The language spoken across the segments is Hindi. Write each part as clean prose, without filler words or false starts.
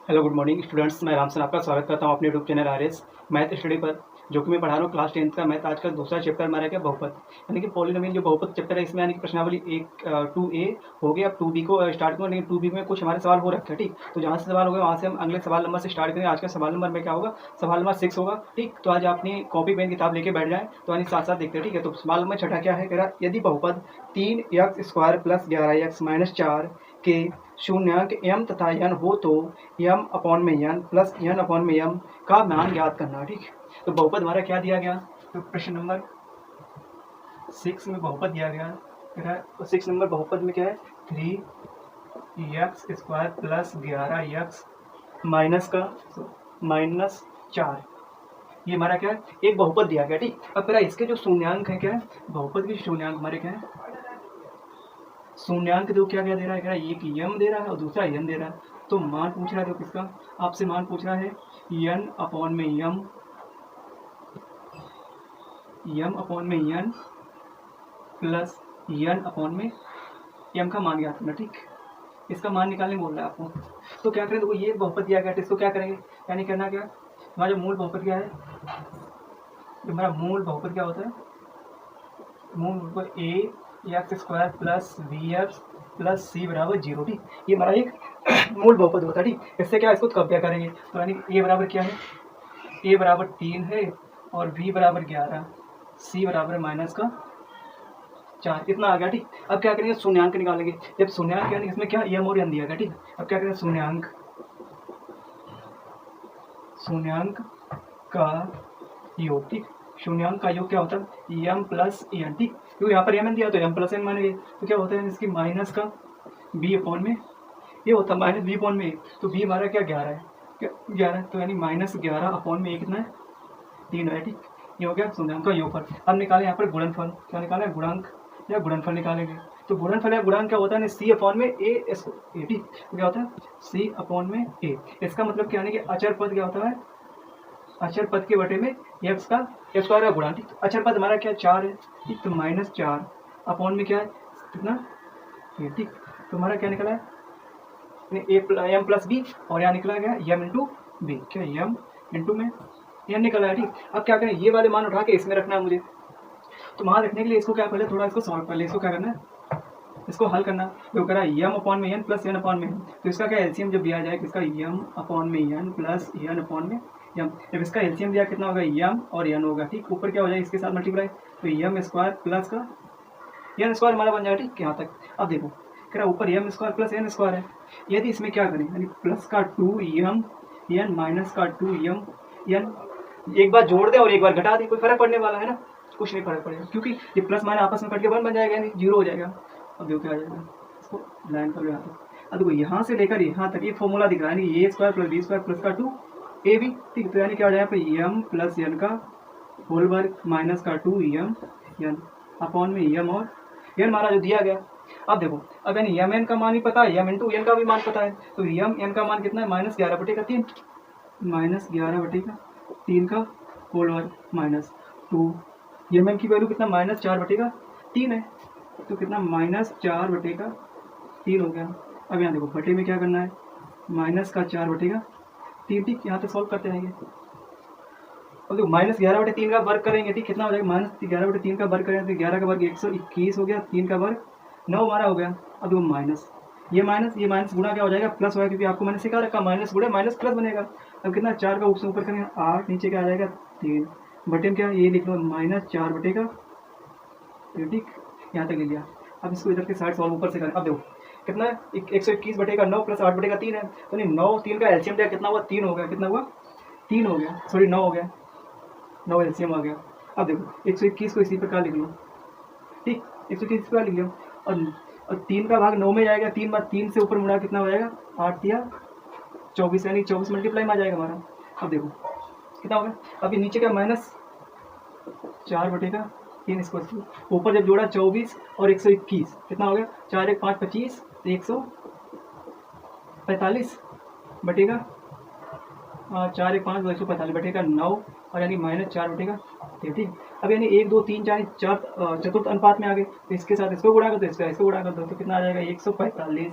हेलो गुड मॉर्निंग स्टूडेंट्स, मैं रामसन आपका स्वागत करता हूं अपने YouTube channel RS math study पर, जो कि मैं पढ़ा रहा हूं क्लास 10th का मैथ। आज का दूसरा चैप्टर हमारा क्या बहुपद, यानी कि पॉलिनोमियल जो बहुपद चैप्टर है इसमें, यानी कि प्रश्नावली 2A हो गया। अब 2B को स्टार्ट करूँ, लेकिन 2B में कुछ हमारे सवाल हो रखे हैं। ठीक, तो जहाँ से सवाल हो गए वहाँ से हम अगले सवाल नंबर से स्टार्ट करेंगे। आज का सवाल नंबर में क्या होगा, सवाल नंबर 6 होगा। ठीक, तो आज अपनी कॉपी पेन किताब लेके बैठ जाए, तो यानी साथ साथ देखते हैं। ठीक है, तो सवाल नंबर छठा क्या है, कह रहा यदि बहुपद 3x² + 11x - 4 के शून्यांक m तथा n हो तो m/n प्लस n/m का मान ज्ञात करना। ठीक, तो बहुपद हमारा क्या दिया गया, तो प्रश्न नंबर 6 में बहुपद दिया गया है। तो 6 नंबर बहुपद में क्या है, 3x² + 11x -4, ये हमारा क्या है, एक बहुपद दिया गया। ठीक, अब फिर इसके जो शून्यांक है, क्या है बहुपद के शून्यांक हमारे क्या है, शून्यांक दो क्या क्या दे रहा है, कह रहा है एक यम दे रहा है और दूसरा यन दे रहा है। तो मान पूछ रहा है, तो किसका आपसे मान पूछ रहा है, यम/यन प्लस यन/यम का मान ज्ञात करना। ठीक, इसका मान निकालने बोल रहा है आपको। तो क्या करें, देखो ये बहुपद दिया गया, तो इसको क्या करेंगे, यानी करना क्या, हमारा जो मूल बहुपद क्या है, जो हमारा मूल बहुपद क्या होता है, मूल बहुपद ax² + bx + c = 0। ठीक, ये हमारा एक मूल बहुपद होता है। ठीक, इससे क्या, इसको कब क्या करेंगे, तो यानी a बराबर क्या है, a बराबर 3 है और b बराबर 11, c बराबर -4, इतना आ गया। ठीक, अब क्या करेंगे, शून्यांक निकालेंगे। जब शून्यांक यानी इसमें क्या यम और यन दिया गया। ठीक, अब क्या करें, शून्यांक का योग। ठीक, शून्यांक का योग क्या होता है, m + n। ठीक, क्योंकि यहाँ पर m n दिया तो m + n मानेंगे, तो क्या होता है इसकी माइनस का b/में, ये होता है -b/में। तो b हमारा क्या 11 है, क्या 11, तो यानी -11/में कितना है, 3 है। ठीक, ये हो गया शून्यांक का योगफल। अब निकालें यहाँ पर गुणनफल, क्या निकालें, गुणांक या गुणनफल निकालेंगे। तो गुणनफल या गुणांक क्या होता है, c/a। ठीक, तो क्या होता है c/a। इसका मतलब क्या है कि अचर पद क्या होता है, अचर पद के बटे में x का स्क्वायर का गुणा। ठीक, अचर पद हमारा क्या 4 है। ठीक, तो -4 में क्या है, कितना ये। ठीक, तो हमारा क्या निकला है, m + b, और यहाँ निकला गया m × b, क्या m × में n निकला है। ठीक, अब क्या करें, ये वाले मान उठा के इसमें रखना है मुझे। तो वहाँ रखने के लिए इसको क्या, पहले थोड़ा इसको सॉल्व कर ले, इसको क्या करना है, इसको हल करना। तो कह रहा है m/n प्लस n/n, तो इसका क्या एलसीएम जब दिया जाए, किसका m/n प्लस n/m। जब इसका एलसीएम दिया कितना होगा, m और n होगा। ठीक, ऊपर क्या हो जाएगा, इसके साथ मल्टीप्लाई, तो m² प्लस का n² हमारा बन जाएगा। ठीक, यहाँ तक। अब देखो कह रहा ऊपर m² प्लस n² है, यदि इसमें क्या करें, यानी प्लस का 2m n माइनस का 2m n, एक बार जोड़ दे और एक बार घटा दे, कोई फर्क पड़ने वाला है ना, कुछ नहीं फर्क पड़ेगा, क्योंकि ये प्लस माइनस आपस में कट के 1 बन जाएगा, यानी 0 हो जाएगा। अब देखो क्या आ जाएगा, इसको लाइन कर लो यहाँ तक। अब देखो यहाँ से लेकर यहाँ तक ये फॉर्मूला दिख रहा है, यानी a² + b² प्लस का 2ab। ठीक, तो यानी क्या हो जाएगा, m + n का होल वर्ग माइनस का 2m n अपॉन में m और n हमारा जो दिया गया। अब देखो, अब यानी m n का मान भी पता है, m × n का भी मान पता है, तो m n का मान कितना है, -11/3, -11/3 का होल वर्ग माइनस 2, m n की वैल्यू कितना, -4/3 है, तो कितना -4/3 हो गया। अब यहाँ देखो बटे में क्या करना है, -4/3। ठीक, यहाँ तक सॉल्व करते रहेंगे। अब देखो -11/3 का वर्ग करेंगे। ठीक, कितना हो जाएगा, -11/3 का वर्ग करेंगे तो 11 का वर्ग 121 हो गया, 3 का वर्ग 9 हमारा हो गया। अब देखो माइनस ये माइनस गुणा क्या हो जाएगा, प्लस होगा, क्योंकि आपको मैंने सिखा रखा माइनस गुणे माइनस प्लस बनेगा। अब कितना, 4 का ऊपर करेंगे 8, नीचे क्या आ जाएगा 3, बटे में क्या ये लिख लो -4/3। ठीक, यहाँ तक ले लिया। अब इसको इधर के साइड सॉल्व ऊपर से करें। अब देखो कितना है, 121/9 प्लस 8/3 है, तो नहीं 9 3 का एलसीएम दिया कितना हुआ, 3 हो गया, कितना हुआ 3 हो गया, सॉरी 9 हो गया, 9 एलसीएम आ गया। अब देखो 121 को इसी प्रकार लिख लो। ठीक, 121 प्रकार लिख लो, और 3 का भाग 9 में जाएगा, 3 बार 3 से ऊपर मुड़ा कितना हो जाएगा, 8 या 24, यानी 24 मल्टीप्लाई में आ जाएगा हमारा। अब देखो कितना हो गया, अभी नीचे का -4/3, इसको ऊपर जब जोड़ा 24 और 121 कितना हो गया, 4 1 5 25, 145 बटेगा 4 1 5 145 बटेगा 9, और यानी -4/3। ठीक, अब यानी 1 2 3 4 चतुर्थ अनुपात में आ गए, तो इसके साथ इसको गुणा कर दो, इसको गुणा कर दो, तो कितना आ जाएगा 145,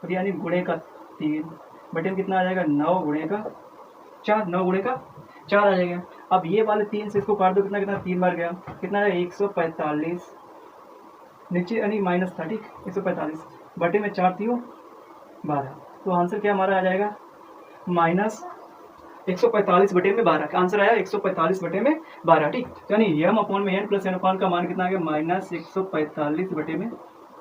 और यानी गुणे का 3 बटे में कितना आ जाएगा 9 गुणे का 4, 9 गुणे का 4 आ जाएगा। अब ये वाले 3 से इसको काट दो, कितना कितना 3 बार गया, कितना है 145 नीचे यानी माइनस था, ठीक 145 बटे में 4 थी वो 12, तो आंसर क्या हमारा आ जाएगा माइनस 145 बटे में 12 का आंसर आया 145 बटे में 12, ठीक। तो यानी m अपॉन में n प्लस n अपॉन का मान कितना आ गया माइनस 145 बटे में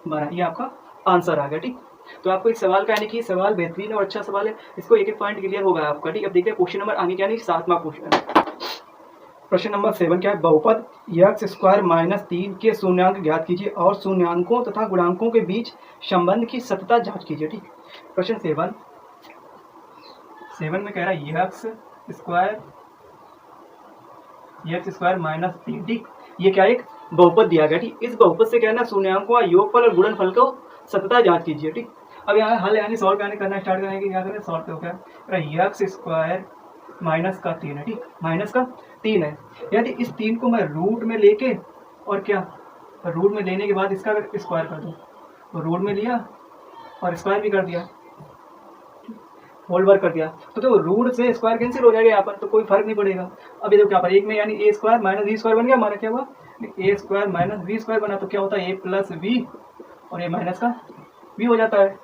12, ये आपका आंसर आ गया, ठीक। तो आपको एक सवाल का यानी कि सवाल बेहतरीन और अच्छा सवाल है, इसको एक एक पॉइंट क्लियर होगा आपका, ठीक। अब देखिए क्वेश्चन नंबर आगे क्या नहीं 7वां क्वेश्चन, प्रश्न नंबर 7 क्या है, बहुपद x स्क्वायर माइनस 3 के शून्यांक ज्ञात कीजिए और शून्यांकों तथा गुणांकों के बीच संबंध की सत्यता जांच कीजिए, ठीक। प्रश्न 7 में कह रहा है x स्क्वायर माइनस 3, ठीक। ये क्या एक बहुपद दिया गया, ठीक। इस बहुपद से कहना शून्यांकों का योगफल और गुणनफल को सत्यता जांच कीजिए, ठीक। अब यहाँ हल यानी सॉल्व करना स्टार्ट करेंगे, क्या करें सॉल्व तो क्या x स्क्वायर माइनस का 3 है, ठीक, माइनस का 3 है। यदि इस 3 को मैं रूट में लेके और क्या रूट में लेने के बाद इसका स्क्वायर कर दूँ, तो रूट में लिया और स्क्वायर भी कर दिया, होल वर्क कर दिया, तो रूट से स्क्वायर कैंसिल हो जाएगा यहाँ पर, तो कोई फर्क नहीं पड़ेगा। अब ये देखो क्या पर एक में यानी ए स्क्वायर माइनस बी स्क्वायर बन गया हमारा, क्या हुआ ए स्क्वायर माइनस बी स्क्वायर बना, तो क्या होता है ए प्लस बी और ये माइनस का बी हो जाता है,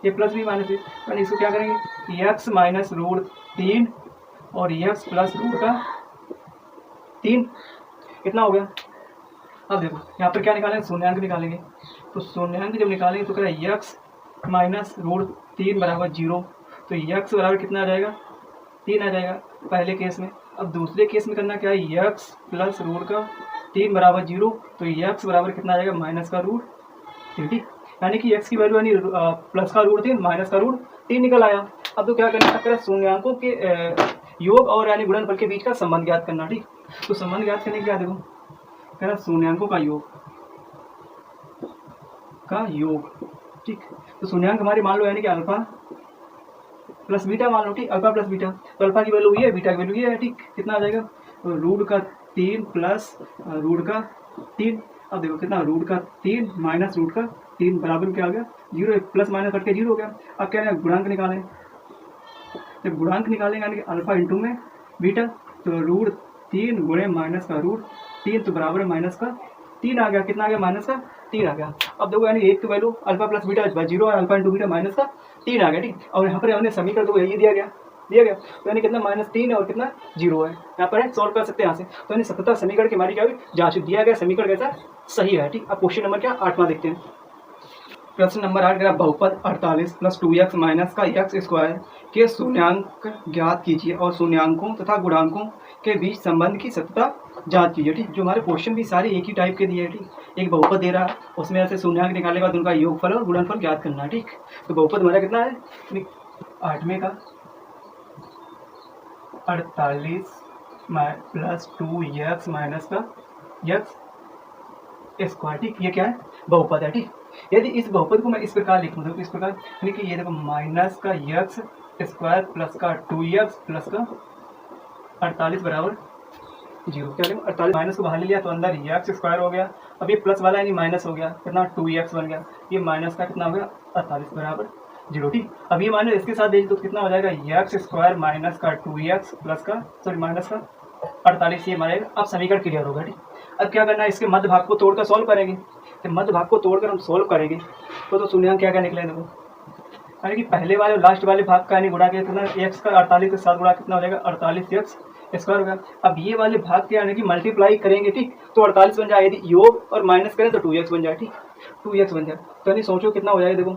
ए प्लस बी माइनस बी। यानी इसको क्या करेंगे एक्स माइनस रूट 3 और एक्स प्लस रूट का 3 कितना हो गया। अब देखो यहाँ पर क्या निकालेंगे शून्यांक निकालेंगे, तो शून्यांक जब निकालेंगे तो क्या एक्स माइनस रूट 3 बराबर 0, तो x बराबर कितना आ जाएगा 3 आ जाएगा पहले केस में। अब दूसरे केस में करना क्या है x प्लस रूट का 3 बराबर 0, तो x बराबर कितना आ जाएगा माइनस का रूट 3, ठीक। यानी कि x की वैल्यू यानी प्लस का रूट 3 माइनस का रूट 3 निकल आया। अब तो क्या करना है शून्यांकों के योग और यानी गुणनफल के बीच का संबंध ज्ञात करना, ठीक। तो संबंध ज्ञात करने के क्या देखो कह रहा शून्यांकों का योग, ठीक। तो शून्यांक हमारे मान लो यानी कि अल्फा प्लस बीटा मान लो, ठीक, अल्फा प्लस बीटा, तो अल्फा की वैल्यू ये है बीटा की वैल्यू ये है, ठीक। कितना आ जाएगा तो रूट का 3 प्लस रूट का 3, अब देखो कितना रूट का 3 माइनस रूट का 3 बराबर क्या आ गया 0, प्लस माइनस कट के 0 हो गया। अब क्या है गुणांक निकालें, जब गुणांक निकालेंगे यानी कि अल्फा इंटू में बीटा, तो रूट 3 गुणे माइनस का रूट 3 तो बराबर माइनस का 3 आ गया, कितना आ गया माइनस का 3 आ गया। अब देखो यानी एक की वैल्यू अल्फा प्लस बीटा 0 है, अल्फा इंटू बीटा माइनस का 3 आ गया, ठीक। और यहाँ पर हमने समीकरण तो यही दिया गया, तो यानी कितना माइनस 3 है और कितना 0 है, यहाँ पर है सॉल्व कर सकते हैं यहाँ से। तो यानी सत्यता समीकरण की हमारी क्या हुई जांच, दिया गया समीकरण कैसा सही है, ठीक। अब क्वेश्चन नंबर क्या 8वां देखते हैं। प्रश्न नंबर 8 बहुपद 48 प्लस 2x माइनस का x स्क्वायर के शून्यांक ज्ञात कीजिए और शून्यांकों तथा गुणांकों के बीच संबंध की सत्यता जांच कीजिए, ठीक। जो हमारे क्वेश्चन भी सारे एक ही टाइप के दिए, ठीक। एक बहुपद दे रहा है, उसमें ऐसे शून्यांक निकालने के बाद उनका योगफल और गुणनफल ज्ञात करना है, ठीक। तो बहुपद हमारा कितना है 8वें का 48 प्लस 2x माइनस का x स्क्वायर, ठीक। ये क्या है बहुपद है, ठीक। यदि इस बहुपद को मैं इस प्रकार लिखूँ तो इस प्रकार यानी कि ये देखो माइनस का x स्क्वायर प्लस का 2x प्लस का 48 बराबर 0, क्या लिखूँ 48 माइनस को बाहर ले लिया तो अंदर x स्क्वायर हो गया, अब ये प्लस वाला यानी माइनस हो गया, कितना 2x बन गया, ये माइनस का कितना हो गया 48 बराबर 0, ठीक। अब ये माइनस इसके साथ देख तो कितना हो जाएगा x स्क्वायर माइनस का 2x प्लस का माइनस का 48, ये हमारे अब समीकरण क्लियर होगा, ठीक। अब क्या करना है इसके मध्य भाग को तोड़कर सॉल्व करेंगे, तो मध्य भाग को तोड़कर हम सॉल्व करेंगे तो शून्यांक क्या क्या निकलेगा देखो, यानी कि पहले वाले और लास्ट वाले भाग का यानी गुणा के कितना x का 48 के साथ गुणा कितना हो जाएगा 48x स्क्वायर होगा। अब ये वाले भाग के यानी कि मल्टीप्लाई करेंगे, ठीक, तो 48 बन जाए, यदि योग और माइनस करें तो 2x बन जाए, ठीक, 2x बन जाए। तो यानी सोचो कितना हो जाएगा देखो,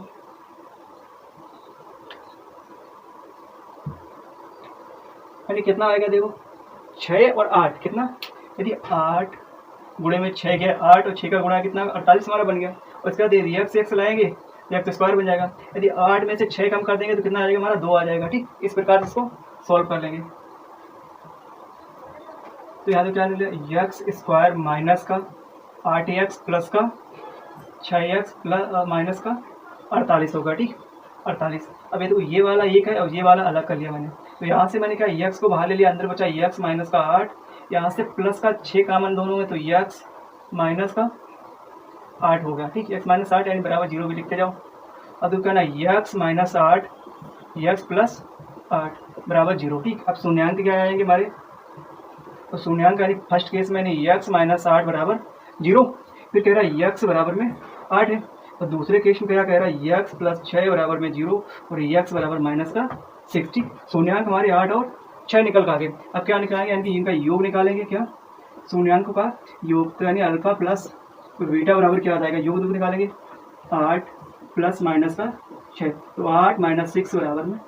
यानी कितना आएगा देखो 6 और 8 कितना, यदि 8 गुणे में 6 गया 8 और 6 का गुणा कितना 48 हमारा बन गया, और इसके बाद x लाएंगे x स्क्वायर बन जाएगा, यदि 8 में से 6 कम कर देंगे तो कितना आ जाएगा हमारा 2 आ जाएगा, ठीक। इस प्रकार इसको सॉल्व कर लेंगे। तो यहाँ पे क्या लिया x स्क्वायर माइनस का 8x प्लस का 6x प्लस माइनस का 48 होगा, ठीक 48। अब ये तो ये वाला एक है और ये वाला अलग कर लिया मैंने, तो यहाँ से मैंने क्या x को बाहर ले लिया, अंदर बचा x माइनस का 8, यहाँ से प्लस का 6 कामन दोनों में, तो x माइनस का 8 हो गया, ठीक। x माइनस 8 यानी बराबर 0 भी लिखते जाओ। अब तो कहना x माइनस 8 एक्स प्लस 8 बराबर 0। ठीक, अब शून्यांक क्या आएंगे हमारे, तो शून्यांक यानी फर्स्ट केस में एक्स माइनस 8 बराबर 0। फिर कह रहा है एक्स बराबर में 8 है, और दूसरे केस में क्या कह रहा है एक्स प्लस 6 बराबर में 0 और एक्स बराबर माइनस का 6। ठीक, शून्यांक हमारे 8 और 6 निकल का आगे। अब क्या निकालेंगे, यानी कि इनका योग निकालेंगे, क्या शून्यांक का योग, तो यानी अल्फा प्लस बीटा बराबर क्या आ जाएगा, योग निकालेंगे 8 प्लस माइनस का 6, तो 8 माइनस 6 बराबर में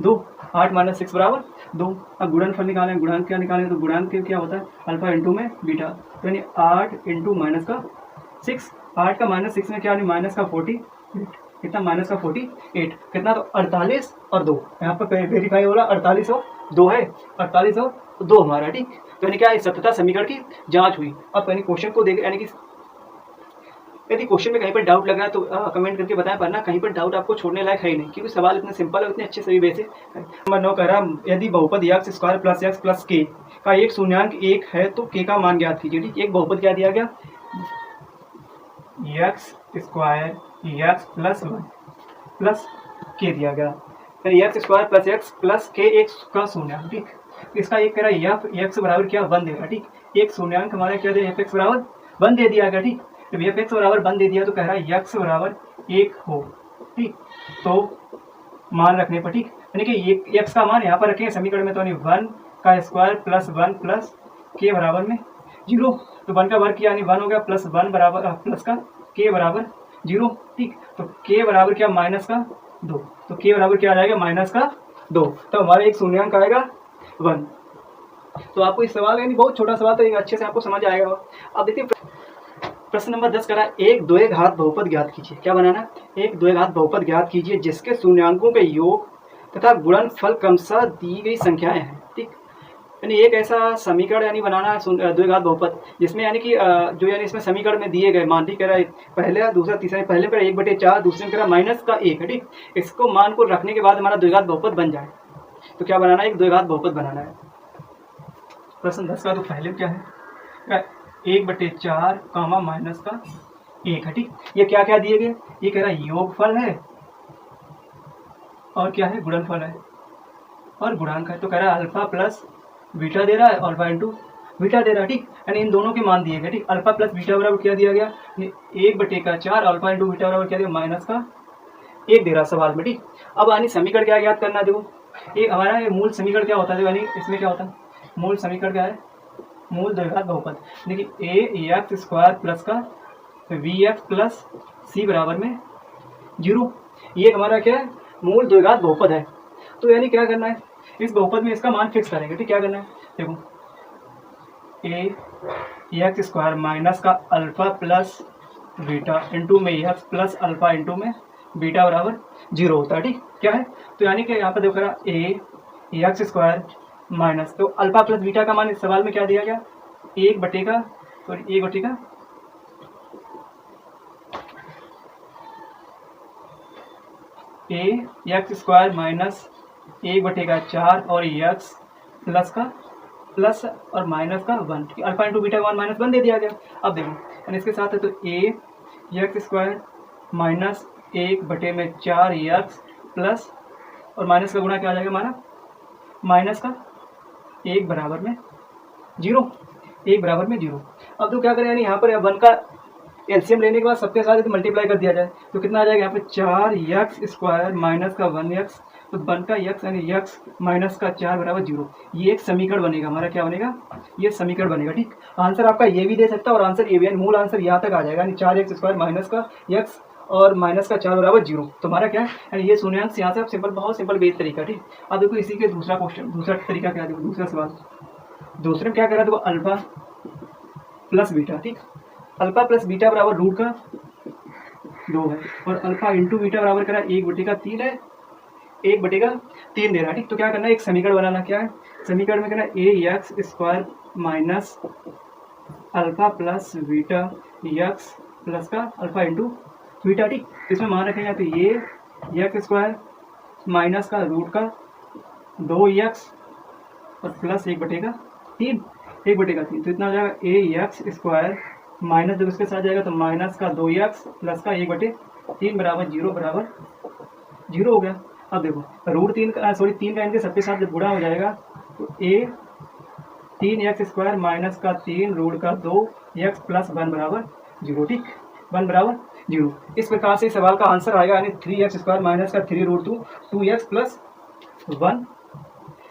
2, 8 माइनस 6 बराबर 2। अब गुणनफल निकालेंगे, गुणांक क्या निकालेंगे, तो गुणांक क्या होता है अल्फा इंटू में बीटा, तो यानी 8 इंटू माइनस का 6, 8 का माइनस 6 में क्या यानी माइनस का 48, कितना माइनस का 48, कितना तो 48 और 2, यहाँ पर वेरीफाई हो रहा 48 और 2 है, 48 और 2 हमारा। ठीक, तो यानी क्या सत्यता समीकरण की जांच हुई। अब यानी क्वेश्चन को देख, यानी कि यदि क्वेश्चन में कहीं पर डाउट लगा तो कमेंट करके बताएं, वरना कहीं पर डाउट आपको छोड़ने लायक है ही नहीं, क्योंकि सवाल इतने सिंपल है, इतने अच्छे सभी वे से। नंबर 9 कह रहा यदि बहुपद x square plus x plus के का एक शून्यांक 1 है तो के का मान ज्ञात कीजिए। ठीक, एक बहुपद क्या दिया गया, x square x plus 1 plus के दिया गया, यानी x square plus x plus के एक का शून्यांक। ठीक, इसका एक कह रहा है एफ एक्स बराबर क्या 1 देगा। ठीक, एक शून्यांक हमारा क्या दे, एफ एक्स बराबर 1 दे दिया गया। ठीक, जब एफ एक्स बराबर 1 दे दिया तो कह रहा है एक्स बराबर 1 हो। ठीक, तो मान रखने पर, ठीक, यानी कि एक्स का मान यहाँ पर रखेंगे समीकरण में, तो यानी 1 का स्क्वायर प्लस 1 प्लस के बराबर में 0, तो 1 का वर्ग किया यानी 1 हो गया, प्लस 1 बराबर प्लस का के बराबर 0। ठीक, तो के बराबर क्या माइनस का 2, तो के बराबर क्या आ जाएगा माइनस का 2, तो हमारा एक शून्यांक आएगा 1। तो आपको इस सवाल यानी बहुत छोटा सवाल, तो अच्छे से आपको समझ आएगा। अब देखिए प्रश्न नंबर 10 करा एक द्वैघात बहुपद ज्ञात कीजिए। क्या बनाना, एक द्वैघात बहुपद ज्ञात कीजिए जिसके शून्यांकों के योग तथा गुणनफल क्रमशः दी गई संख्याएं हैं। ठीक, यानी एक ऐसा समीकरण यानी बनाना है द्वैघात बहुपद जिसमें यानी कि जो यानी इसमें समीकरण में दिए गए मान, ठीक, कह रहा है पहले दूसरा तीसरा, पहले पर 1/4, दूसरे में कह रहा माइनस का 1 है। ठीक, इसको मान को रखने के बाद हमारा द्वैघात बहुपद बन जाए, तो क्या बनाना है, एक द्वैघात बहुपद बनाना है। प्रश्न 10 का तो पहले क्या है 1/4 कामा माइनस का 1 है। ठीक, ये क्या क्या दिए गए, ये कह रहा है योगफल है और क्या है गुणनफल है और गुणांक है, तो कह रहा है अल्फा प्लस बीटा दे रहा है, अल्फा इंटू बीटा दे रहा है। ठीक, यानी इन दोनों के मान दिए गए। ठीक, अल्फा प्लस बीटा बराबर क्या दिया गया 1/4, अल्फा इंटू बीटा बराबर क्या दिया माइनस का 1 दे रहा सवाल में। ठीक, अब यानी समीकरण क्या याद करना, देखो ये हमारा ये मूल समीकरण क्या होता है, यानी इसमें क्या होता है मूल समीकरण क्या है, मूल द्वैघात बहुपद, देखिए ए एक्स स्क्वायर प्लस का वी एक्स प्लस सी बराबर में 0, ये हमारा क्या है मूल द्वैघात बहुपद है। तो यानी क्या करना है, इस बहुपद में इसका मान फिक्स करेंगे। ठीक, क्या करना है, देखो ए एक्स स्क्वायर माइनस का अल्फा प्लस बीटा इंटू में एक्स प्लस अल्फा इंटू में बीटा बराबर 0 होता है। ठीक, क्या है, तो यानी कि यहाँ पर देखो रहा ए एक्स स्क्वायर माइनस, तो अल्फा प्लस बीटा का मान इस सवाल में क्या दिया गया 1/4 ए एक्स स्क्वायर माइनस 1/4 और एक्स प्लस का प्लस और माइनस का 1, अल्फा इंटू बीटा 1 माइनस 1 दे दिया गया। अब देखो यानी इसके साथ है तो a x square minus 1/4 x plus और माइनस का गुणा क्या आ जाएगा हमारा माइनस का 1 बराबर में 0, 1 बराबर में 0। अब तो क्या करें, यानी यहाँ पर 1 का एलसीएम लेने के बाद सबके साथ तो मल्टीप्लाई कर दिया जाए, तो कितना आ जाएगा यहाँ पे 4 एक्स स्क्वायर माइनस का 1 एक्स, तो 1 का एक्स यानी एक्स माइनस का 4 बराबर 0। ये एक समीकरण बनेगा हमारा, क्या बनेगा, ये समीकरण बनेगा। ठीक, आंसर आपका ये भी दे सकता है और आंसर ये भी, मूल आंसर यहाँ तक आ जाएगा, यानी 4 एक्स स्क्वायर माइनस का एक्स और माइनस का 4 बराबर 0। तो हमारा क्या है, यानी ये शून्यांक यहाँ से आप सिंपल, बहुत सिंपल बेस तरीका। ठीक, अब देखो इसी के दूसरा क्वेश्चन, दूसरा तरीका क्या, देखो दूसरा सवाल, दूसरे में क्या करा, देखो अल्फा प्लस बीटा। ठीक, अल्फा प्लस बीटा बराबर रूट का 2 है और अल्फा इंटू बीटा बराबर करा 1/3 है, 1/3 दे रहा है। ठीक, तो क्या करना है, एक समीकरण बनाना, क्या है समीकरण में करना a x square minus alpha plus beta x plus का अल्फा इंटू बीटा। ठीक, इसमें मान रखेंगे तो ये एक्स स्क्वायर माइनस का रूट का 2x और प्लस 1/3, 1/3, तो इतना हो जाएगा ए एक्स स्क्वायर माइनस, जब इसके साथ जाएगा तो माइनस का 2x प्लस का 1/3 बराबर 0 हो गया। अब देखो रूट 3 का सॉरी 3 का इनके सबके साथ जब गुणा हो जाएगा तो ए 3x² माइनस का 3 रूट का 2x प्लस 1 बराबर 0। ठीक, 1 बराबर 0। इस प्रकार से सवाल का आंसर आएगा यानी 3x² माइनस का 3 रूट 2x प्लस 1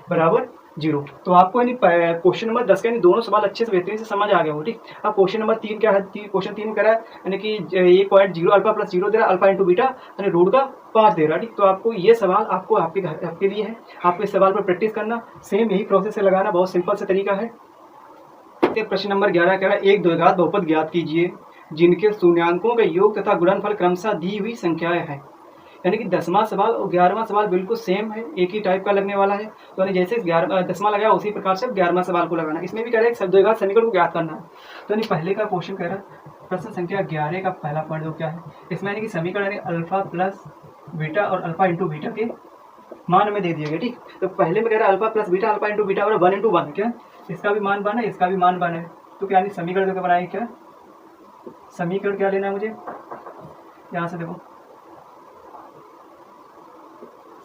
बराबर 0। तो आपको यानी क्वेश्चन नंबर 10 का यानी दोनों सवाल अच्छे से बेहतरीन से समझ आ गया हो। ठीक, अब क्वेश्चन नंबर 3 क्या है, क्वेश्चन 3 करा है यानी कि 1.0 अल्फा प्लस 0 दे रहा है, अल्फा इंटू बीटा यानी रूट का 5 दे रहा है। ठीक, तो आपको ये सवाल आपको आपके लिए है, आपको इस सवाल पर प्रैक्टिस करना, सेम यही प्रोसेस से लगाना, बहुत सिंपल सा तरीका है। प्रश्न नंबर 11 कह रहा है एक द्विघात बहुपद ज्ञात कीजिए जिनके शून्यांकों का योग तथा गुणनफल क्रमशः दी हुई संख्याएं हैं। यानी कि 10वां सवाल और 11वां सवाल बिल्कुल सेम है, एक ही टाइप का लगने वाला है। तो यानी जैसे 10वां लगाया उसी प्रकार से 11वां सवाल को लगाना। इसमें भी कह रहा है द्विघात समीकरण को ज्ञात करना है। तो यानी पहले का क्वेश्चन कह रहा है प्रश्न संख्या 11 का पहला पॉइंट जो क्या है, इसमें यानी कि समीकरण यानी अल्फा प्लस बीटा और अल्फा इंटू बीटा के मान हमें दे दिए गए। ठीक, तो पहले में कह रहा है alpha plus beta alpha into beta और 1 इंटू 1 है क्या, इसका भी मान 1 है, इसका भी मान 1 है। तो क्या समीकरण जो बनाएंगे क्या, समीकरण क्या लेना है मुझे, यहाँ से देखो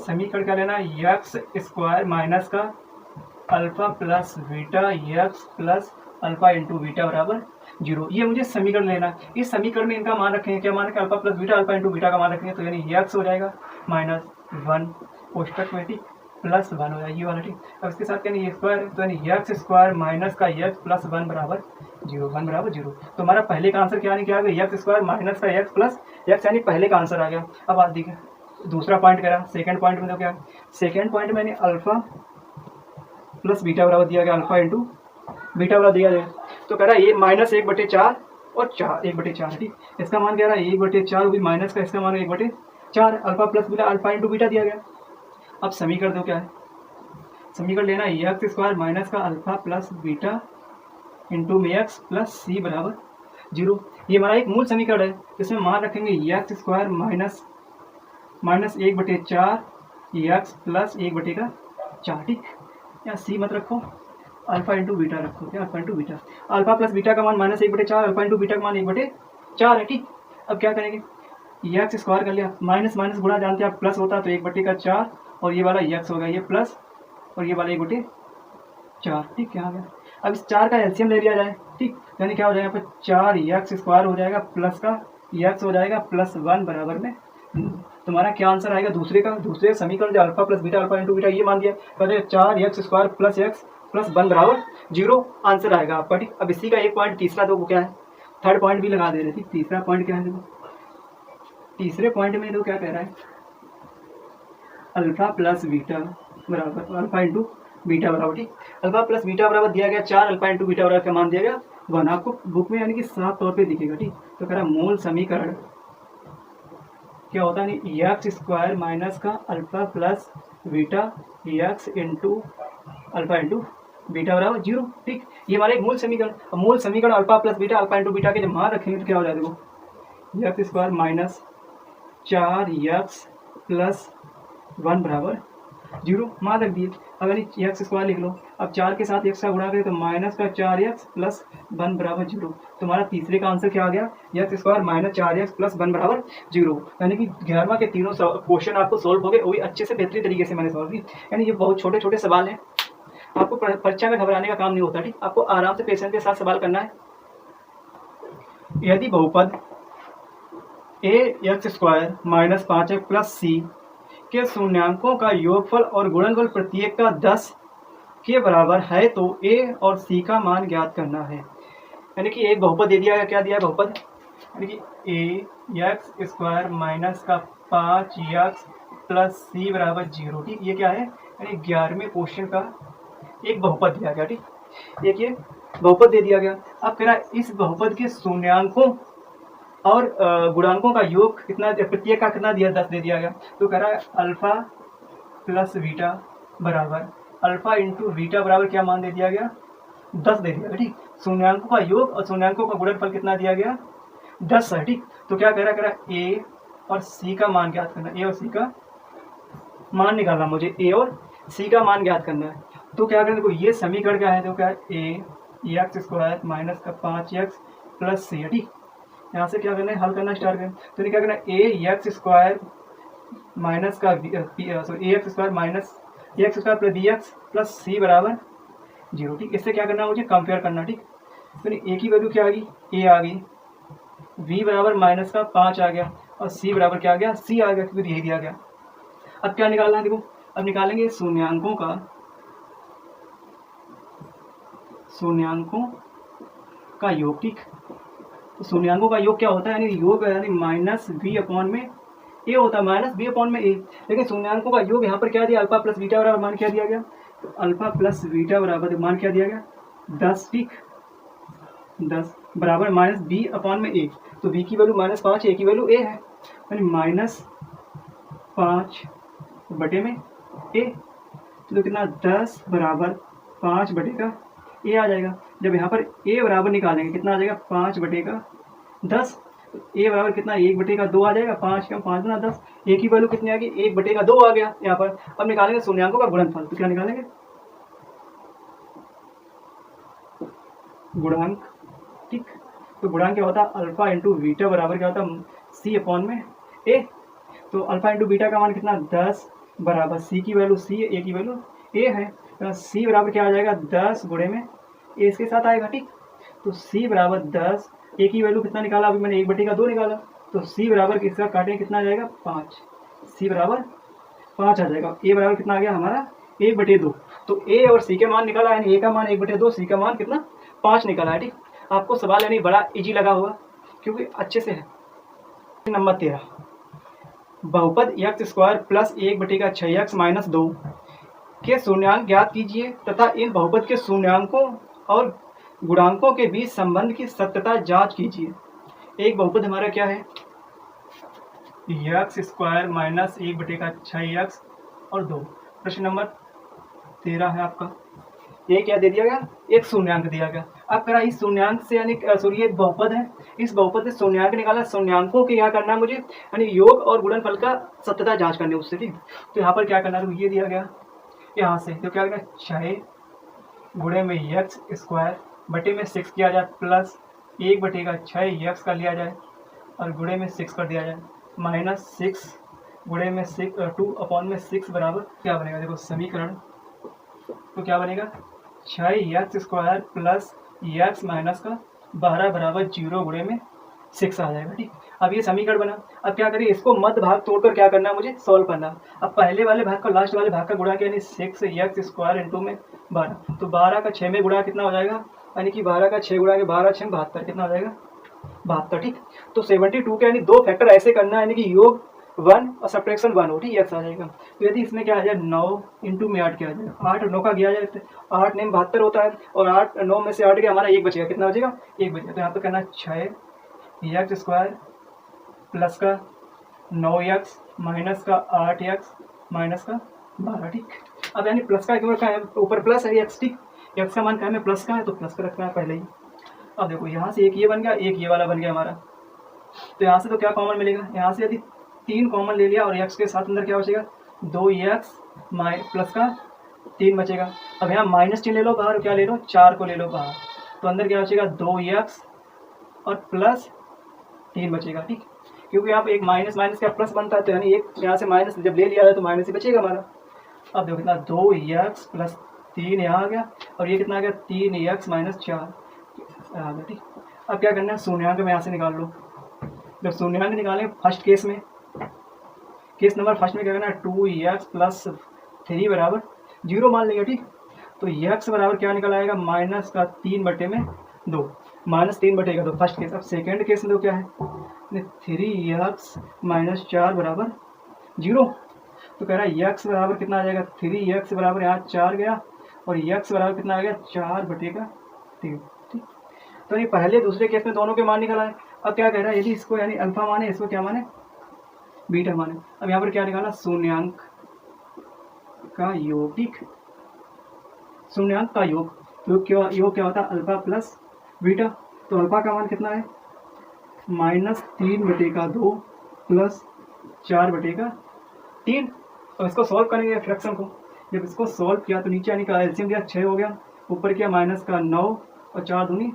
समीकरण क्या लेना है, x² माइनस का alpha plus beta x plus alpha into beta बराबर 0। ये मुझे समीकरण लेना है। इस समीकरण में इनका मान रखेंगे, क्या मान है, alpha plus beta alpha into beta का मान रखेंगे, तो यानी x हो जाएगा माइनस 1 कोष्टक में, ठीक, प्लस 1 हो जाएगा ये वाला। ठीक, अब इसके साथ यानी स्क्वायर है, तो यानी x² माइनस का x प्लस 1 बराबर 0, 1 बराबर 0। तो हमारा पहले का आंसर क्या आ गया, x² माइनस का x प्लस x यानी पहले का आंसर आ गया। अब आप देखिए दूसरा पॉइंट करा, सेकंड पॉइंट में तो क्या, सेकंड पॉइंट में यानी अल्फा प्लस बीटा बराबर दिया गया, अल्फा इंटू बीटा बराबर दिया गया। तो कह रहा है ये -1/4 और 1/4। ठीक, इसका मान कह रहा है 1/4 भी माइनस का, इसका मान 1/4 alpha plus beta alpha into beta दिया गया। अब समीकरण दो क्या है, समीकरण लेना है x² माइनस का अल्फा प्लस बीटा इंटू में x प्लस सी बराबर 0। ये हमारा एक मूल समीकरण है, इसमें मान रखेंगे x² माइनस 1/4 x प्लस 1/4। ठीक, यहाँ सी मत रखो, अल्फा इंटू बीटा रखो, क्या alpha into beta, alpha plus beta का मान -1/4 अल्फा इंटू बीटा का मान 1/4 है। ठीक, अब क्या करेंगे, x² कर लिया, माइनस माइनस गुणा जानते हैं आप, प्लस होता है तो 1/4 और ये वाला x होगा, ये प्लस और ये वाला 1/4। ठीक, क्या आ गया, अब इस 4 का एलसीएम ले लिया जाए। ठीक, यानी क्या हो जाएगा, 4x² हो जाएगा प्लस का x हो जाएगा प्लस 1 बराबर में। तुम्हारा क्या आंसर आएगा दूसरे समीकरण जो alpha plus beta alpha into beta ये मान दिया, 4x² प्लस x प्लस 1 बराबर 0 आंसर आएगा आपका। ठीक, अब इसी का एक पॉइंट तीसरा तो क्या है, थर्ड पॉइंट भी लगा दे रहे थे। तीसरा पॉइंट क्या है, देखो तीसरे पॉइंट में तो क्या कह रहा है, अल्फा प्लस बीटा बराबर अल्फा इंटू बीटा बराबर। ठीक, अल्फा प्लस बीटा बराबर दिया गया 4, अल्फा इंटू बीटा बराबर का मान दिया गया 1। आपको बुक में यानी कि साफ तौर पे दिखेगा। ठीक, तो कह रहा मूल समीकरण क्या होता है, x² माइनस का alpha plus beta x into alpha into beta बराबर 0। ठीक, ये हमारा एक मूल समीकरण alpha plus beta alpha into beta के जब मान रखेंगे तो क्या हो जाएगा, देखो x² माइनस 4x प्लस 1 बराबर 0 मान रख दिए। अब यानी x² लिख लो, अब 4 के साथ x का गुणा करें तो माइनस का 4x प्लस 1 बराबर 0। तुम्हारा तीसरे का आंसर क्या आ गया, x² माइनस 4x प्लस 1 बराबर 0। यानी कि 11वां के तीनों क्वेश्चन आपको सोल्व हो गए, वो भी अच्छे से बेहतरीन तरीके से मैंने सॉल्व की। यानी ये बहुत छोटे छोटे सवाल हैं, आपको परीक्षा में घबराने का काम नहीं होता। ठीक, आपको आराम से पेशेंस के साथ सवाल करना है। यदि बहुपद ax² minus 5x plus c के शून्यांकों का योगफल और गुणनफल प्रत्येक का 10 के बराबर है तो a और c का मान ज्ञात करना है। यानी कि एक बहुपद दे दिया है, क्या दिया है बहुपद, यानी कि ax² माइनस का 5x प्लस c बराबर 0। ठीक, ये क्या है, यानी 11वें क्वेश्चन का एक बहुपद दिया गया। ठीक, एक ये बहुपद दे दिया गया। अब कह रहा है इस बहुपद के शून्यांकों और गुणांकों का योग कितना, प्रत्येक का कितना दिया, 10 दे दिया गया। तो कह रहा है अल्फा प्लस बीटा बराबर अल्फा इंटू बीटा बराबर क्या मान दे दिया गया, 10 दे दिया गया। ठीक, शून्यांकों का योग और शून्यांकों का गुणनफल कितना दिया गया, 10 है। ठीक, तो क्या कह रहा है, ए और सी का मान ज्ञात करना, ए और सी का मान निकालना, मुझे ए और सी का मान ज्ञात करना है। तो क्या करें, देखो ये समीकरण क्या है, तो क्या है x² माइनस का 5x प्लस c। ठीक, यहाँ से क्या करना है, हल करना स्टार्ट करें। तो क्या करना है, x² माइनस का a x square minus a x square plus b x plus c बराबर 0। ठीक, इससे क्या करना मुझे कंपेयर करना। ठीक, तो ए की वैल्यू क्या आ गई, ए आ गई, v बराबर माइनस का 5 आ गया और c बराबर क्या आ गया, c आ गया, क्योंकि यही दिया गया। अब क्या निकालना है, देखो अब निकालेंगे शून्यांकों का योग। ठीक, तो शून्यांकों का योग क्या होता है, यानी योग यानी माइनस बी अपॉन में ए होता है, माइनस बी अपॉन में ए। लेकिन शून्यांकों का योग यहाँ पर क्या दिया, अल्फा प्लस बीटा बराबर मान क्या दिया गया, तो अल्फा प्लस बीटा बराबर मान क्या दिया गया 10। ठीक, 10 बराबर माइनस बी अपॉन में ए, तो बी की वैल्यू -5, ए की वैल्यू ए है, यानी -5 बटे में ए, तो कितना 10 बराबर 5 बटे का ए आ जाएगा। जब यहाँ पर ए बराबर निकालेंगे कितना आ जाएगा 5 बटे का 10, तो ए बराबर कितना 1 बटे का 2 आ जाएगा, 5 का 5 गुना 10, ए की वैल्यू कितनी आ गई 1 बटे का 2 आ गया यहाँ पर। अब निकालेंगे शून्यांकों का गुणनफल, तो क्या निकालेंगे गुणांक। ठीक, तो गुणांक क्या होता है, अल्फा इंटू बीटा बराबर क्या होता है सी अपॉन में ए। तो अल्फा इंटू बीटा का मान कितना 10 बराबर सी की वैल्यू सी, ए की वैल्यू ए है, तो सी बराबर क्या आ जाएगा 10 गुणे में ए इसके साथ आएगा। ठीक, तो सी बराबर 10, ए की वैल्यू कितना निकाला अभी मैंने 1 बटे का 2 निकाला, तो सी बराबर किसका काटें कितना आ जाएगा 5, सी बराबर 5 आ जाएगा। ए बराबर कितना आ गया हमारा 1 बटे 2, तो ए और सी के मान निकाला, यानी ए का मान 1 बटे 2, सी का मान कितना 5 निकाला है। ठीक, आपको सवाल यानी बड़ा इजी लगा होगा क्योंकि अच्छे से है। नंबर 13, बहुपद एक्स स्क्वायर प्लस 1 बटे का 6x माइनस 2 के शून्यांक ज्ञात कीजिए तथा इन बहुपद के शून्यांकों और गुणांकों के बीच संबंध की सत्यता जांच कीजिए। एक बहुपद हमारा क्या है, एक्स स्क्वायर माइनस 1 बटे का 6x और 2। प्रश्न नंबर 13 है आपका, ये क्या दे दिया गया, एक शून्यांक दिया गया। अब करा इस शून्यांक से यानी सॉरी एक बहुपद है, इस बहुपद से शून्यांक निकाला, शून्यांकों के क्या करना है मुझे, यानी योग और गुणनफल का सत्यता जांच करनी है उससे। ठीक, तो यहाँ पर क्या करना है, ये दिया गया यहाँ से, तो क्या करना 6 गुणे में एक्स स्क्वायर बटे में 6 किया जाए प्लस 1 बटे का 6x का लिया जाए और गुणे में 6 कर दिया जाए माइनस 6 गुणे में 2 अपॉन में 6 बराबर क्या बनेगा, देखो समीकरण तो क्या बनेगा 6x square plus x minus का 12 बराबर 0 गुणे में 6 आ जाएगा। ठीक, अब ये समीकरण बना। अब क्या करिए, इसको मध्य भाग तोड़कर क्या करना है मुझे सॉल्व करना। अब पहले वाले भाग का लास्ट वाले भाग का गुणा किया, यानी 6x स्क्वायर इंटू में 12, तो 12 का 6 में गुणा कितना हो जाएगा, यानी कि 12 का 6 गुणा के 12 6 72, कितना हो जाएगा 72। ठीक, तो 72 के यानी 2 फैक्टर ऐसे करना है, यानी कि योग 1 और सब्ट्रैक्शन 1 हो। ठीक, एक्स आ जाएगा। तो यदि इसमें क्या आ जाए 9 इंटू में 8 क्या आ जाएगा, 8 और 9 का किया जाए 8 ने 72 होता है और 8 9 में से 8 गया हमारा 1 बचेगा, कितना बचेगा 1 बचेगा। तो यहाँ पर करना 6x स्क्वायर प्लस का 9x माइनस का 8x माइनस का 12। ठीक, अब यानी प्लस का क्या है, ऊपर प्लस है x। ठीक, x का मान क्या है प्लस का है, तो प्लस का रखना है पहले ही। अब देखो यहाँ से एक ये बन गया, एक ये वाला बन गया हमारा, तो यहाँ से तो क्या कॉमन मिलेगा, यहाँ से यदि 3 कॉमन ले लिया और x के साथ अंदर क्या बचेगा 2x प्लस का 3 बचेगा। अब यहाँ माइनस चिन्ह ले लो बाहर, क्या ले लो 4 को ले लो बाहर, तो अंदर क्या बचेगा 2x और प्लस 3 बचेगा। ठीक, क्योंकि यहाँ पे एक माइनस माइनस का प्लस बनता है, तो यानी एक यहाँ से माइनस जब ले लिया है तो माइनस ही बचेगा हमारा। अब देखो कितना 2x प्लस 3 यहाँ आ गया और ये कितना आ गया 3x माइनस 4 आ गया। ठीक, अब क्या करना है शून्यांक में यहाँ से निकाल लो। जब शून्यांक निकालें फर्स्ट केस में, केस नंबर फर्स्ट में क्या करना है 2x प्लस 3 बराबर 0 मान लेंगे। ठीक, तो x बराबर क्या निकल आएगा माइनस का 3 बटे में 2, माइनस 3 बटे का 2 फर्स्ट केस। अब सेकेंड केस में तो क्या है 3x माइनस 4 बराबर 0, तो कह रहा है x बराबर कितना आ जाएगा 3x बराबर यहाँ 4 गया और x बराबर कितना आ गया 4 बटे का 3। ठीक, तो ये पहले दूसरे केस में दोनों के मान निकला है। अब क्या कह रहा है यदि इसको यानी अल्फा माने, इसको क्या माने बीटा माने। अब यहाँ पर क्या निकाला शून्यांक का योग। ठीक, शून्यांक का योग क्या होता है अल्फा प्लस बीटा, तो अल्फा का मान कितना है -3 बटे का 2 प्लस 4 बटे का 3। तो इसको सॉल्व करेंगे फ्रैक्शन को, जब इसको सॉल्व किया तो नीचे आने का एलसीएम दिया 6 हो गया, ऊपर किया माइनस का 9 और 4 दूनी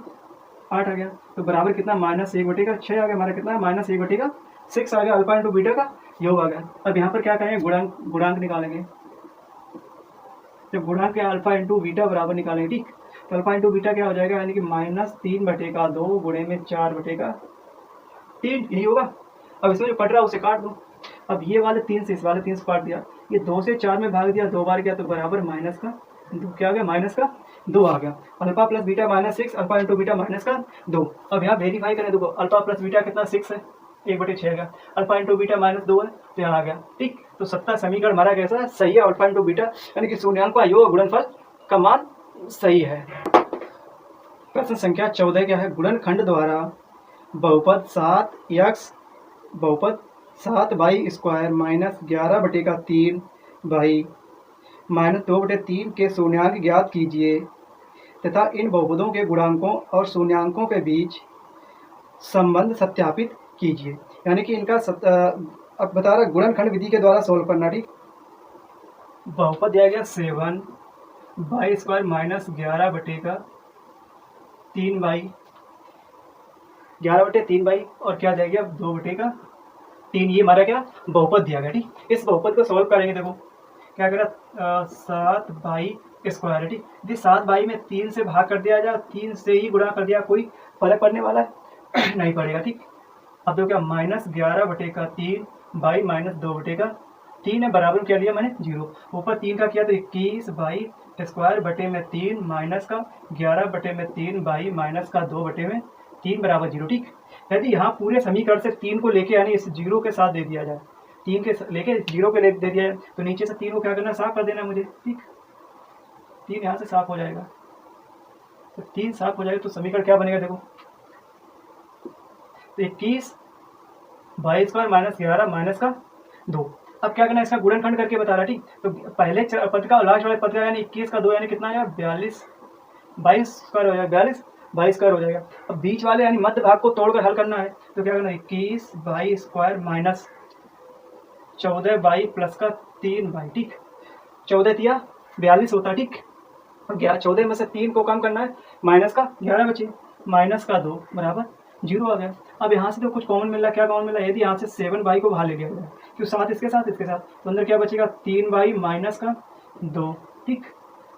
8 आ गया, तो बराबर कितना -1 बटे का 6 आ गया, हमारा कितना है -1 बटे का 6 आ गया अल्फा इंटू बीटा का योग आ गया। अब यहाँ पर क्या करेंगे, गुणांक निकालेंगे। जब गुणांक के अल्फा इंटू बीटा बराबर निकालेंगे, ठीक, तो अल्फा इंटू बीटा क्या हो जाएगा, यानी कि -3/2 गुणे में 4/3 यही होगा। अब इसमें जो कट रहा है उसे काट दो। अब ये वाले 3 से इस वाले 3 से काट दिया, ये 2 से 4 में भाग दिया, 2 बार किया तो बराबर माइनस का 2, क्या आ गया, माइनस का 2 आ गया। Alpha plus beta -6, alpha into beta -2। अब यहाँ वेरीफाई करें, देखो अल्फा प्लस बीटा कितना 6 है, 1/6 का। अल्फा इंटू बीटा -2 है तो यहाँ आ गया, ठीक। तो 70 समीकरण हमारा कैसा है, सही है। अल्फा इंटू बीटा यानी कि शून्याङ्क का योग गुणनफल का मान सही है। प्रश्न संख्या 14 क्या है, गुणनखंड द्वारा बहुपद 7x बहुपद 7y स्क्वायर -11/3 बाई -2/3 के शून्याङ्क ज्ञात कीजिए तथा इन बहुपदों के गुणांकों और शून्याङ्कों के बीच संबंध सत्यापित कीजिए। यानी कि इनका अब बता रहा गुणनखंड विधि के द्वारा सोल्व करना, ठीक। बहुपद दिया गया 7y स्क्वायर -11/3 और क्या दिया गया 2/3, ये हमारा क्या बहुपद दिया गया, ठीक। इस बहुपद को सोल्व करेंगे, देखो क्या करा 7y स्क्वायर है, ठीक। यदि 7y में 3 से भाग कर दिया जाए, 3 से ही गुणा कर दिया, कोई फर्क पड़ने वाला है नहीं पड़ेगा, ठीक। अब देखो क्या -11/3 बाई -2/3 है, बराबर क्या लिया मैंने 0। ऊपर 3 का किया तो 21/3 माइनस का 11/3 बाई -2/3 बराबर 0, ठीक। यदि यहाँ पूरे समीकरण से 3 को लेके यानी इस 0 के साथ दे दिया जाए, 3 के लेके 0 के दे दिया जाए, तो नीचे से 3 को क्या करना, साफ कर देना मुझे, ठीक। 3 यहाँ से साफ हो जाएगा, तो 3 साफ हो जाएगा तो समीकरण क्या बनेगा, देखो 21y स्क्वायर -11 अब क्या करना है, इसका गुणनखंड करके बता रहा, ठीक। तो पहले पद का लास्ट वाले पद का यानी 21 का 2 यानी कितना आएगा 42, 22 स्क्वायर हो जाएगा, 42 स्क्वायर हो जाएगा। अब बीच वाले यानी मध्य भाग को तोड़कर हल करना है, तो क्या करना है 21y स्क्वायर -14y प्लस का 3y, ठीक। 14 दिया 42 होता, ठीक। 14 में से 3 को कम करना है, माइनस का 11 बचे, -2 बराबर 0 आ गया। अब यहाँ से तो कुछ कॉमन मिल रहा है, क्या कॉमन मिल रहा है, यदि यहाँ से 7y को बाहर ले लिया जाए, क्यों 7 इसके साथ तो अंदर क्या बचेगा 3y -2, ठीक,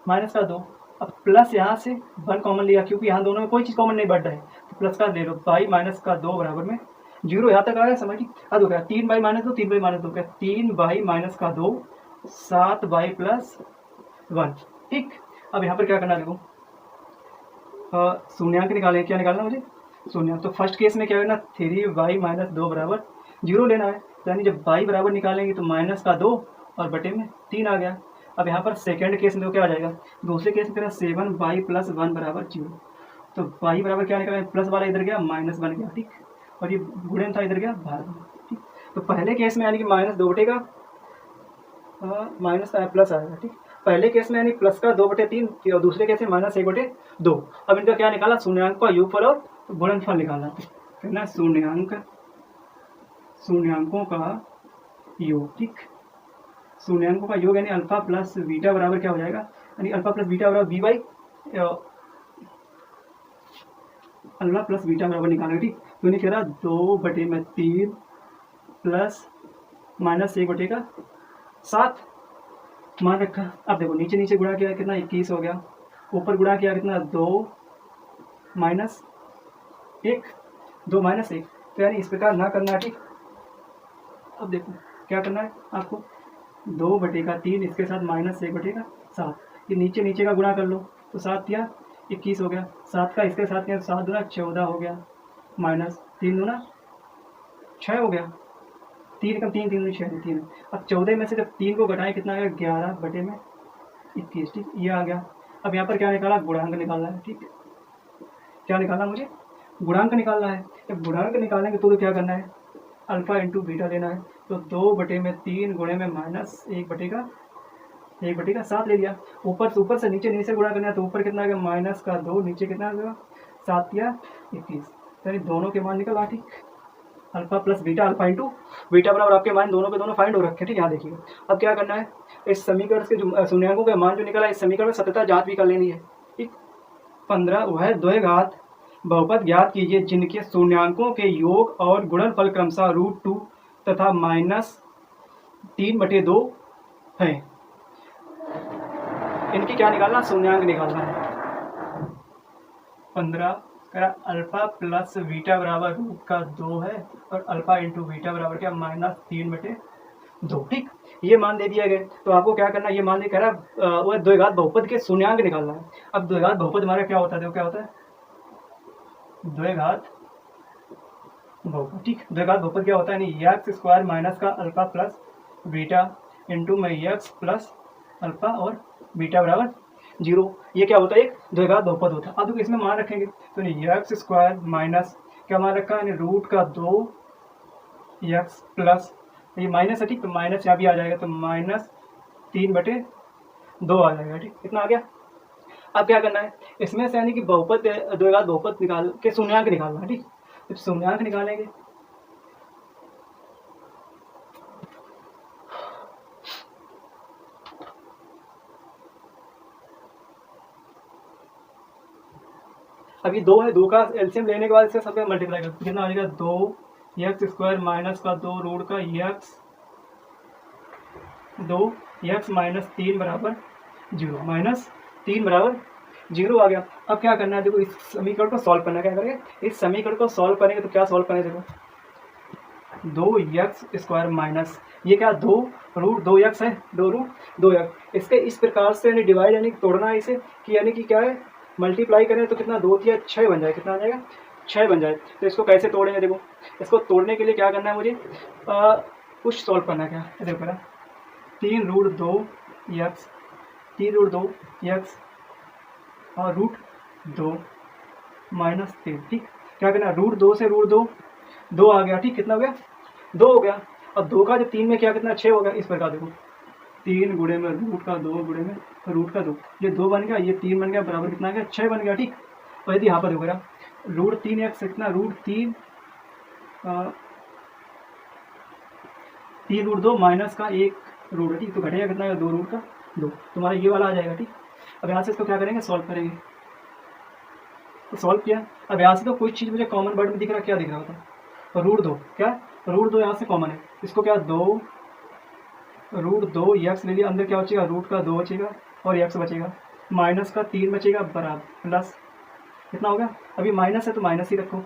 -2। अब प्लस यहाँ से 1 कॉमन लिया, क्योंकि यहाँ दोनों में कोई चीज़ कॉमन नहीं बढ़ रहा है, तो प्लस का ले लो, y -2 बराबर में 0। यहाँ तक आया समझ, ठीक। अब हो गया 3y -2 3y -2 क्या 3y -2 7y प्लस 1, ठीक। अब यहाँ पर क्या करना, देखो शून्याङ्क निकालें, क्या निकालना मुझे शून्याङ्क। तो फर्स्ट केस में क्या करना 3y -2 बराबर 0 लेना है, तो यानी जब y बराबर निकालेंगे तो -2 और बटे में 3 आ गया। अब यहाँ पर सेकंड केस में तो क्या आ जाएगा, दूसरे केस में तेरा 7y प्लस 1 बराबर 0। तो y बराबर क्या निकालेंगे, प्लस वाला इधर गया माइनस बन गया, ठीक। और ये गुणन था इधर गया भाग, ठीक। तो पहले केस में यानी कि -2 बटेगा माइनस प्लस आएगा, ठीक। पहले केस में यानी प्लस का 2/3 और दूसरे केस में -1/2। अब इनका क्या निकाला, शून्याङ्क का योगफल और गुणनफल निकालना, कहना शून्याङ्कों का योग, ठीक। शून्याङ्कों का योग यानी अल्फा प्लस बीटा बराबर क्या हो जाएगा, यानी अल्फा प्लस बीटा बराबर b by alpha plus beta बराबर निकालना, ठीक। तो इन्हें कह रहा 2/3 प्लस -1/7 मान रखा। अब देखो नीचे नीचे गुणा किया कितना 21 हो गया, ऊपर गुणा किया कितना 2 -1 तो यानी इस प्रकार ना करना, ठीक। अब देखो क्या करना है आपको 2/3 इसके साथ -1/7, ये नीचे नीचे का गुणा कर लो, तो 7 या 21 हो गया, 7 का इसके साथ किया 7 दूना 14 हो गया, -3 दूना 6 हो गया, 3 कम 3 3 6 3। अब 14 में से जब 3 को घटाएं कितना आएगा 11/21, ठीक, ये आ गया। अब यहाँ पर क्या निकाला, गुणांक निकालना है, ठीक। क्या निकालना, मुझे गुणांक निकालना है। जब गुणांक निकालेंगे तो क्या करना है, अल्फा इंटू बीटा लेना है, तो 2/3 गुणे में -1/7 ले लिया। ऊपर से नीचे गुणा करना है, तो ऊपर कितना आ गया -2, नीचे कितना आ गया 7 या 21, यानी दोनों के मान निकल आ, ठीक। Alpha plus beta, alpha into beta बराबर आपके मान दोनों के दोनों फाइंड हो रखे हैं, ठीक। यहाँ देखिए अब क्या करना है, इस समीकरण के जो शून्याङ्कों का मान जो निकला इस समीकरण में सत्यता जांच भी कर लेनी है, ठीक। 15 वह द्विघात बहुपद ज्ञात कीजिए जिनके शून्याङ्कों के योग और गुणनफल क्रमशः √2 तथा 3/2 है। इनकी क्या निकालना, शून्यांक निकालना है। 15 करा अल्फा प्लस बीटा बराबर रूट का 2 है और अल्फा इंटू बीटा बराबर क्या -3/2। ठीक, ये मान दे दिया गया। तो आपको क्या करना है, ये मान दे कह रहा वो द्विघात बहुपद के शून्यांक निकालना है। अब द्विघात बहुपद हमारा क्या होता है, देखो क्या होता है द्विघात बहुपद। ठीक, द्विघात बहुपद क्या होता है, नहीं एक्स स्क्वायर माइनस का अल्फा प्लस बीटा इंटू में एक्स प्लस अल्फा और बीटा बराबर 0। ये क्या होता है, एक द्विघात बहुपद होता है। अब देखो इसमें मान रखेंगे तो नहीं एक्स स्क्वायर माइनस क्या मान रखा है, रूट का 2 एक्स प्लस, ये माइनस है ठीक, तो माइनस यहाँ भी आ जाएगा तो -3/2 आ जाएगा। ठीक, इतना आ गया। अब क्या करना है, इसमें से यानी कि बहुपद द्विघात बहुपद निकाल के शून्यांक निकालना है। ठीक, तो शून्यांक निकालेंगे अभी 2 है, 2 का एलसीएम लेने के बाद इससे सबका मल्टीप्लाई कर कितना आ जाएगा 2 एक्स स्क्वायर माइनस का 2 रूट का एक्स 2 एक्स -3 बराबर 0 -3 बराबर 0 आ गया। अब क्या करना है, देखो इस समीकरण को सॉल्व करना है। क्या करेंगे, इस समीकरण को सॉल्व करेंगे तो क्या सॉल्व करेंगे, देखो 2x स्क्वायर माइनस ये क्या 2 रूट 2x है, 2 रूट 2x इसके इस प्रकार से यानी डिवाइड यानी तोड़ना है इसे कि यानी कि क्या है मल्टीप्लाई करें तो कितना 2 या 6 बन जाए, कितना आ जाएगा 6 बन जाए। तो इसको कैसे तोड़ेंगे, देखो इसको तोड़ने के लिए क्या करना है मुझे कुछ सॉल्व करना है। क्या देखो ना 3 रूट 2x 3 रूट 2x और रूट 2 -3। ठीक, क्या करना है रूट 2 से रूट 2 आ गया। ठीक, कितना हो गया 2 हो गया। अब 2 का जब 3 में क्या कितना 6 हो गया। इस प्रकार देखो 3 गुणे में रूट का 2 गुणे में रूट का 2, ये 2 बन गया, ये 3 बन गया, बराबर कितना आ गया 6 बन गया। ठीक, और यदि यहाँ पर देखो रूट 3x कितना रूट 3 3 रूट 2 माइनस का 1 रूट है। ठीक, तो घटेगा कितना 2 रूट का 2, तुम्हारा ये वाला आ जाएगा। ठीक, अब यहाँ से इसको क्या करेंगे सॉल्व करेंगे, तो सॉल्व किया। अब यहाँ से तो कोई चीज़ मुझे कॉमन वर्ड में दिख रहा, क्या दिख रहा होता, तो रूट 2 क्या रूट 2 यहाँ से कॉमन है, इसको क्या 2 रूट 2 एक्स ले लिया, अंदर क्या बचेगा रूट का 2 बचेगा और एक्स बचेगा, माइनस का 3 बचेगा बराबर प्लस कितना होगा, अभी माइनस है तो माइनस ही रखो,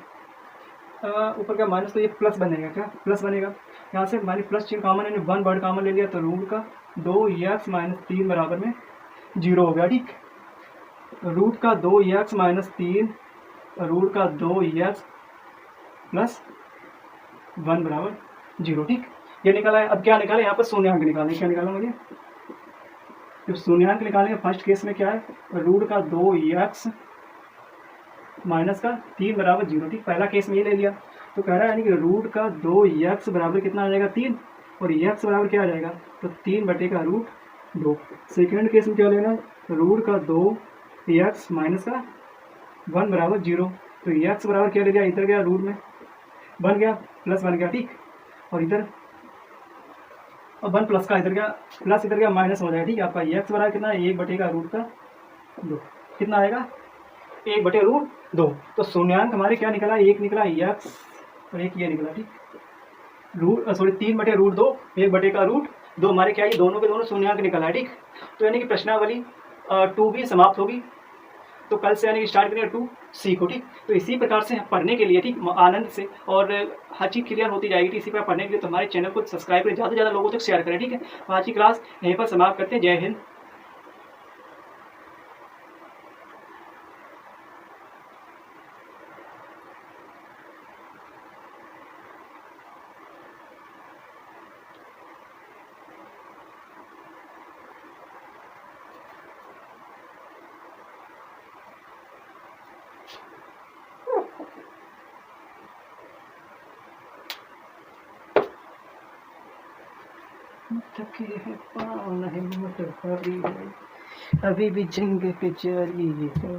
ऊपर का माइनस तो ये प्लस बनेगा, क्या प्लस बनेगा। यहाँ से माइनस प्लस चिन्ह कॉमन है, 1 वर्ड कॉमन ले लिया तो रूट का 2 एक्स -3 बराबर में 0 हो गया। ठीक, रूट का 2 एक्स -3 रूट का 2 एक्स प्लस 1 बराबर 0। ठीक, ये निकाला है। अब क्या निकाले, यहाँ पर शून्यांक निकालें, क्या निकाला मुझे, जब शून्यांक निकालेंगे फर्स्ट केस में क्या है रूट का 2 एक्स माइनस का 3 बराबर 0। ठीक, पहला केस में ये ले लिया तो कह रहा है यानी कि रूट का 2 एक्स बराबर कितना आ जाएगा 3 और एक्स बराबर क्या आ जाएगा तो 3/√2। सेकेंड केस में क्या लेना रूट का 2 एक्स माइनस का 1 बराबर 0, तो एक्स बराबर क्या ले लिया इधर गया रूट में बन गया प्लस बन गया। ठीक, और इधर और 1 प्लस का इधर गया प्लस इधर गया माइनस हो जाएगा। ठीक है, आपका एक्स बराबर कितना है 1/√2 कितना आएगा 1/√2। तो शून्यांक हमारे क्या निकला, एक निकला एक्स और एक ये निकला। ठीक, रूट सॉरी 3/√2 1/√2 हमारे क्या ये दोनों के दोनों शून्यांक निकला है। ठीक, तो यानी कि प्रश्नावली 2 भी समाप्त होगी। तो कल से यानी कि स्टार्ट करेंगे 2 सीखो। ठीक, तो इसी प्रकार से पढ़ने के लिए ठीक आनंद से और हर चीज़ क्लियर होती जाएगी। ठीक, इसी प्रकार पढ़ने के लिए तो हमारे चैनल को सब्सक्राइब करें, ज़्यादा से ज़्यादा लोगों तक शेयर करें। ठीक है, आज की क्लास यहीं पर समाप्त करते हैं। जय हिंद। थके हैं पाँव नहीं मोटर भारी है, अभी भी जंग पे जारी है।